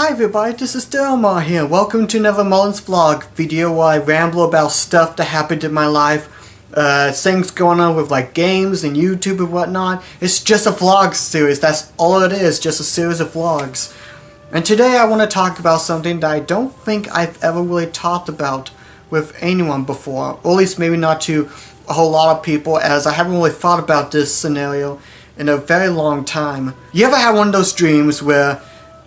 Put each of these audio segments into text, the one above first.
Hi everybody, this is Marr here. Welcome to another Mullins vlog video where I ramble about stuff that happened in my life. Things going on with like games and YouTube and whatnot. It's just a vlog series, that's all it is, just a series of vlogs. And today I want to talk about something that I don't think I've ever really talked about with anyone before. Or at least maybe not to a whole lot of people, as I haven't really thought about this scenario in a very long time. You ever had one of those dreams where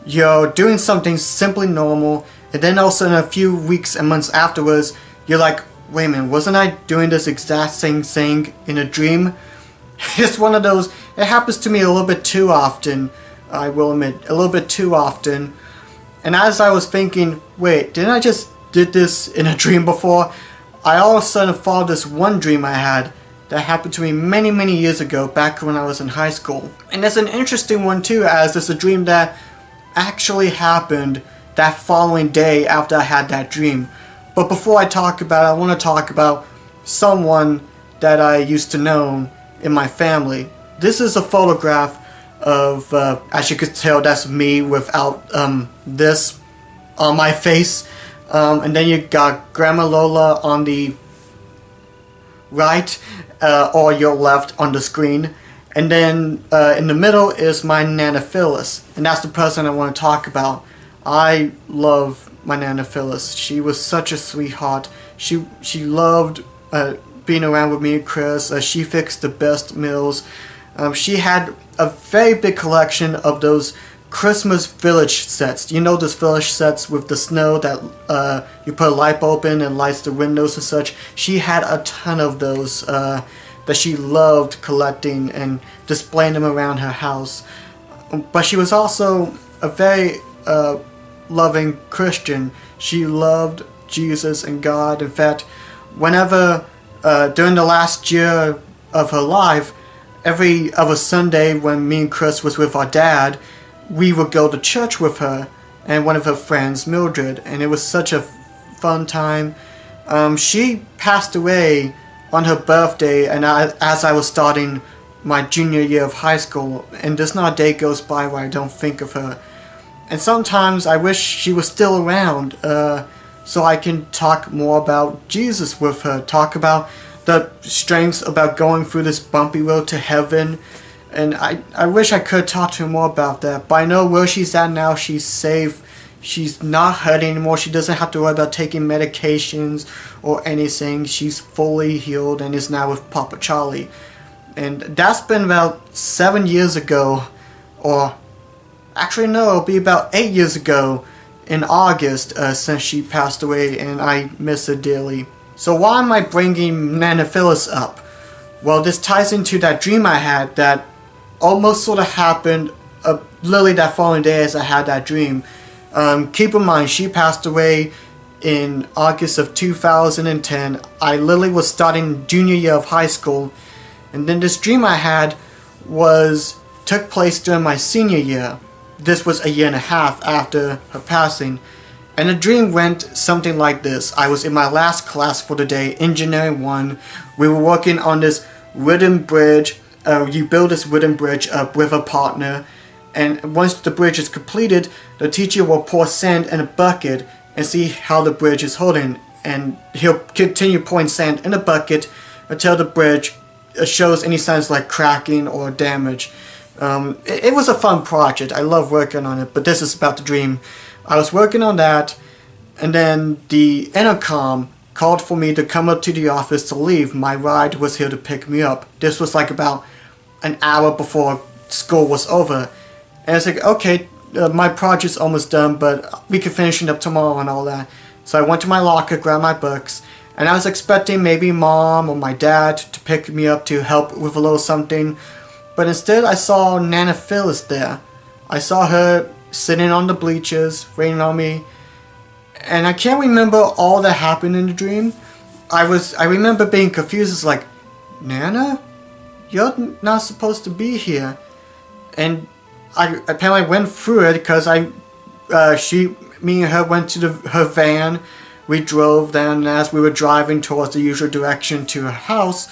you're doing something simply normal, and then also in a few weeks and months afterwards, you're like, wait a minute, wasn't I doing this exact same thing in a dream? It's one of those, it happens to me a little bit too often, I will admit, a little bit too often. And as I was thinking, wait, didn't I just did this in a dream before? I all of a sudden thought of this one dream I had that happened to me many years ago, back when I was in high school. And it's an interesting one too, as it's a dream that actually happened that following day after I had that dream. But before I talk about it, I want to talk about someone that I used to know in my family. This is a photograph of, as you could tell, that's me without this on my face. And then you got Grandma Lola on the right, or your left on the screen. And then in the middle is my Nana Phyllis, and that's the person I want to talk about. I love my Nana Phyllis. She was such a sweetheart. She loved being around with me and Chris. She fixed the best meals. She had a very big collection of those Christmas village sets. You know those village sets with the snow that you put a light bulb in and lights the windows and such? She had a ton of those that she loved collecting and displaying them around her house. But she was also a very loving Christian. She loved Jesus and God. In fact, whenever during the last year of her life, every other Sunday when me and Chris was with our dad, we would go to church with her and one of her friends, Mildred, and it was such a fun time. She passed away on her birthday, and as I was starting my junior year of high school, and there's not a day goes by where I don't think of her. And sometimes I wish she was still around, so I can talk more about Jesus with her, talk about the strengths about going through this bumpy road to heaven. And I wish I could talk to her more about that, but I know where she's at now. She's safe. She's not hurting anymore. She doesn't have to worry about taking medications or anything. She's fully healed and is now with Papa Charlie. And that's been about 7 years ago, or actually no, it'll be about 8 years ago in August since she passed away, and I miss her dearly. So why am I bringing Nana Phyllis up? Well, this ties into that dream I had that almost sort of happened literally that following day as I had that dream. Keep in mind, she passed away in August of 2010. I literally was starting junior year of high school, and then this dream I had took place during my senior year. This was a year and a half after her passing, and the dream went something like this. I was in my last class for the day, Engineering 1. We were working on this wooden bridge. You build this wooden bridge up with a partner, and once the bridge is completed, the teacher will pour sand in a bucket and see how the bridge is holding, and he'll continue pouring sand in a bucket until the bridge shows any signs like cracking or damage. It was a fun project. I love working on it, but this is about the dream. I was working on that, and then the intercom called for me to come up to the office to leave. My ride was here to pick me up. This was like about an hour before school was over. And it's like, okay, my project's almost done, but we can finish it up tomorrow and all that. So I went to my locker, grabbed my books, and I was expecting maybe Mom or my dad to pick me up to help with a little something. But instead I saw Nana Phyllis there. I saw her sitting on the bleachers, waiting on me. And I can't remember all that happened in the dream. I remember being confused. It's like, Nana? You're not supposed to be here. And I apparently went through it because me and her went to her van. We drove then, and as we were driving towards the usual direction to her house,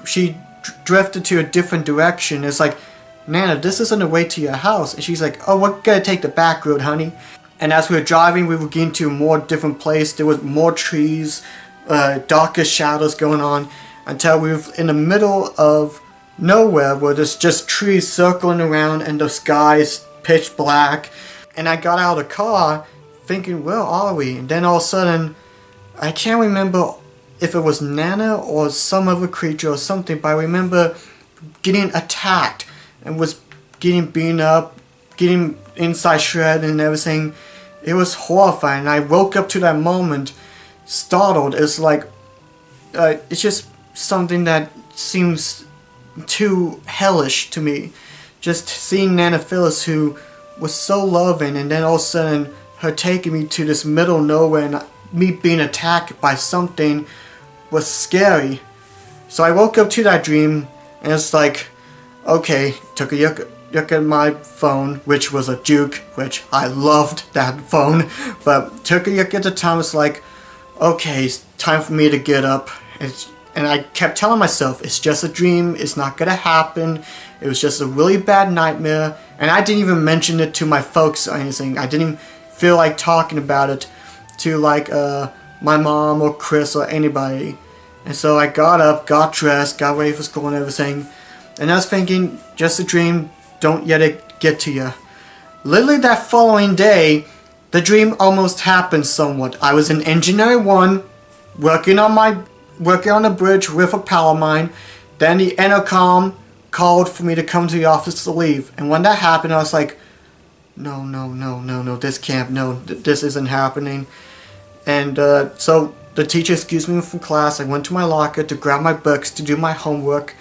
she drifted to a different direction. It's like Nana, this isn't the way to your house. And she's like, oh, we're gonna take the back road, honey. And as we were driving, we were getting to a more different place. There was more trees, darker shadows going on, until we were in the middle of nowhere where there's just trees circling around and the sky is pitch black. And I got out of the car thinking, where are we? And then all of a sudden, I can't remember if it was Nana or some other creature or something, but I remember getting attacked and was getting beaten up, getting inside shredded and everything. It was horrifying. I woke up to that moment startled. It's like, it's just something that seems too hellish to me. Just seeing Nana Phyllis, who was so loving, and then all of a sudden her taking me to this middle of nowhere and me being attacked by something was scary. So I woke up to that dream and it's like, okay, took a look at my phone, which was a Juke, which I loved that phone, but took a look at the time. It's like, okay, it's time for me to get up. And I kept telling myself, it's just a dream, it's not gonna happen, it was just a really bad nightmare. And I didn't even mention it to my folks or anything. I didn't even feel like talking about it to like my mom or Chris or anybody. And so I got up, got dressed, got ready for school and everything, and I was thinking, just a dream, don't let it get to you. Literally that following day, the dream almost happened somewhat. I was in Engineering 1, working on the bridge with a power mine. Then the intercom called for me to come to the office to leave. And when that happened, I was like, no, this can't, this isn't happening. And so the teacher excused me from class. I went to my locker to grab my books to do my homework.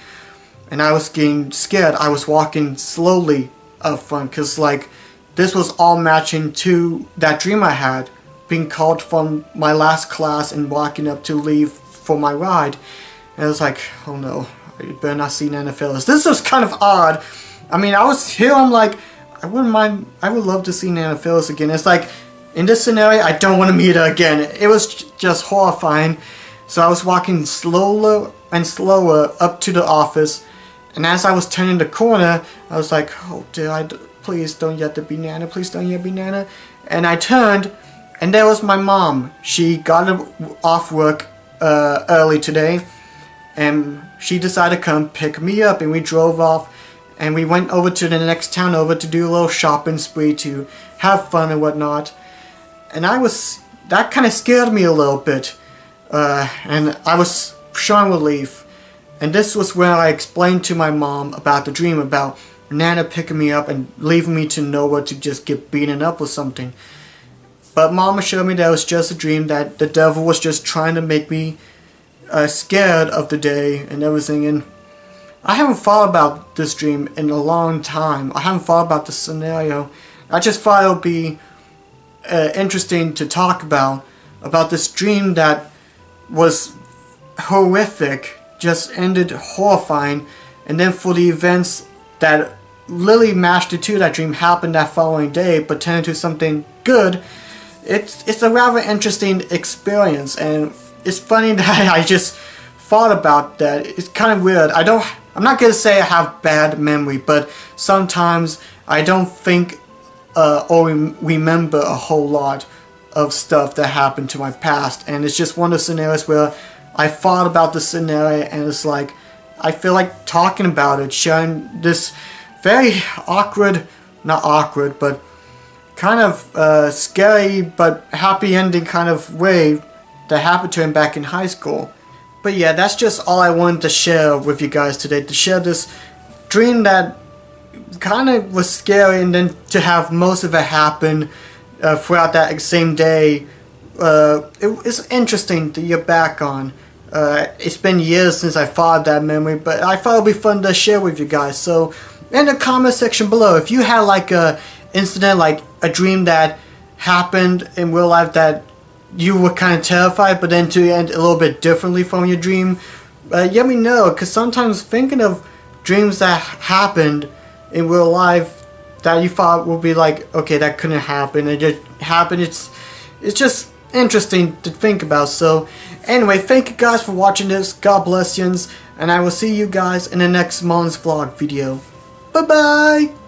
And I was getting scared. I was walking slowly up front because like this was all matching to that dream I had, being called from my last class and walking up to leave for my ride. And I was like, oh no, you better not see Nana Phyllis. This was kind of odd. I mean, I was here, I'm like, I wouldn't mind, I would love to see Nana Phyllis again. It's like, in this scenario, I don't want to meet her again. It was just horrifying. So I was walking slower and slower up to the office. And as I was turning the corner, I was like, oh dear, please don't yet to be Nana, please don't yet be Nana. And I turned, and there was my mom. She got off work early today, and she decided to come pick me up, and we drove off, and we went over to the next town over to do a little shopping spree to have fun and whatnot. And that kind of scared me a little bit, and I was showing relief. And this was where I explained to my mom about the dream, about Nana picking me up and leaving me to nowhere to just get beaten up or something. But Mama showed me that it was just a dream, that the devil was just trying to make me scared of the day and everything. And I haven't thought about this dream in a long time. I haven't thought about the scenario. I just thought it would be interesting to talk about this dream that was horrific, just ended horrifying, and then for the events that really mashed it to that dream happened that following day but turned into something good. It's a rather interesting experience, and it's funny that I just thought about that. It's kind of weird. I'm not gonna say I have bad memory, but sometimes I don't think or remember a whole lot of stuff that happened to my past, and it's just one of the scenarios where I thought about the scenario, and it's like I feel like talking about it, sharing this very awkward, not awkward, but kind of scary but happy ending kind of way that happened to him back in high school. But yeah, that's just all I wanted to share with you guys today, to share this dream that kind of was scary, and then to have most of it happen throughout that same day. It's interesting to get back on. It's been years since I thought of that memory, but I thought it would be fun to share with you guys. So in the comment section below, if you had like a incident, like a dream that happened in real life that you were kind of terrified, but then to end a little bit differently from your dream, let me know, because sometimes thinking of dreams that happened in real life that you thought would be like, okay, that couldn't happen, it just happened. It's just interesting to think about. So anyway, thank you guys for watching this. God bless yous, and I will see you guys in the next Mullins vlog video. Bye-bye.